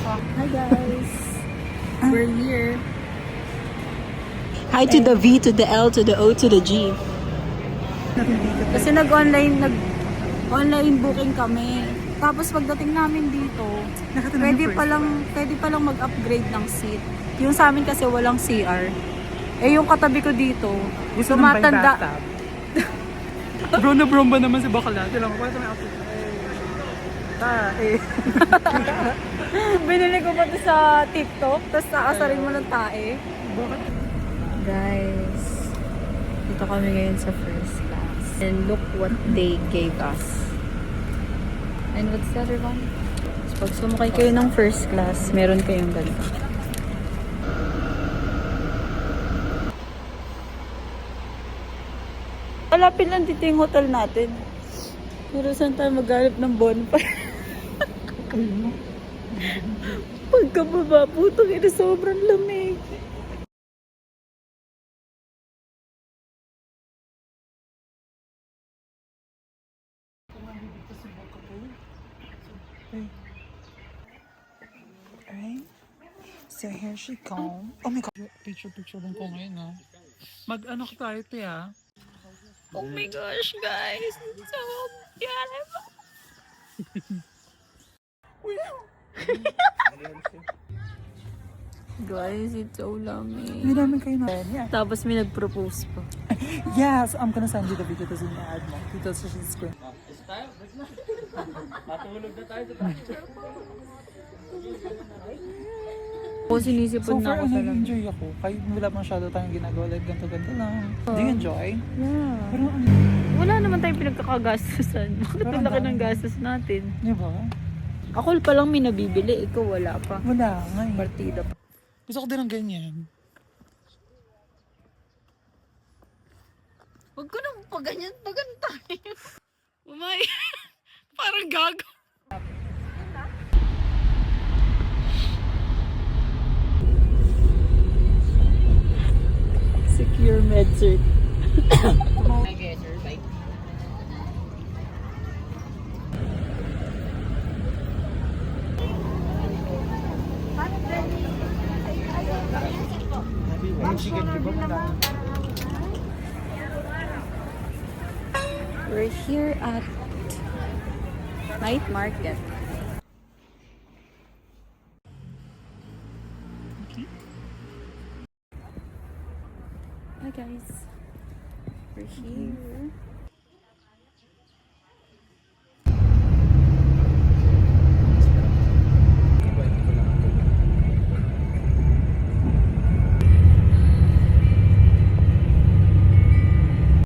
Hi guys! We're here. Hi to the V, to the L, to the O, to the G. Kasi nag-online booking kami. Tapos pagdating namin dito, pwede palang mag-upgrade ng seat. Yung sa amin kasi walang CR. Eh yung katabi ko dito, Gusto tumatanda. Bro na bro ba naman si bakla? Tilang ko, may outfit. Binili ko pa ito sa TikTok, tapos nakasarin mo ng tae. Bakit? Guys, dito kami ngayon sa first class. And look what they gave us. And what's the other one? So, pag sumakay kayo ng first class, meron kayong ganito. Malapit lang dito yung hotel natin. Pero saan tayo maghanap ng bonfire? Pagkababa, putong ina, sobrang lamig. Alright. So here she come. Oh my god. Picture lang ko ngayon ha. Mag-ano ka tayo te ha? Oh my gosh, guys. It's so beautiful. Guys, it's so lamig. Hindi namin kayo na. Yeah. Tapos may nag-propose pa. Yes, I'm gonna send you the video tapos i-add mo. Dito sa screen. O, sinisipon So na far, ako talaga. nag-enjoy ako. Kahit wala masyado tayong ginagawa. Like, ganito-ganito lang. Do you enjoy? Yeah. Pero ano? Wala naman tayong pinagkakagastusan. Bakit Pero ang ang laki ng dami. gastos natin? Di ba? Ako pa lang may nabibili. Ikaw wala pa. Wala nga eh. Partida pa. Gusto ko din ng ganyan. Huwag ko nang paganyan tayo. Umay. Parang gago. Secure MedCert. We're here at night market.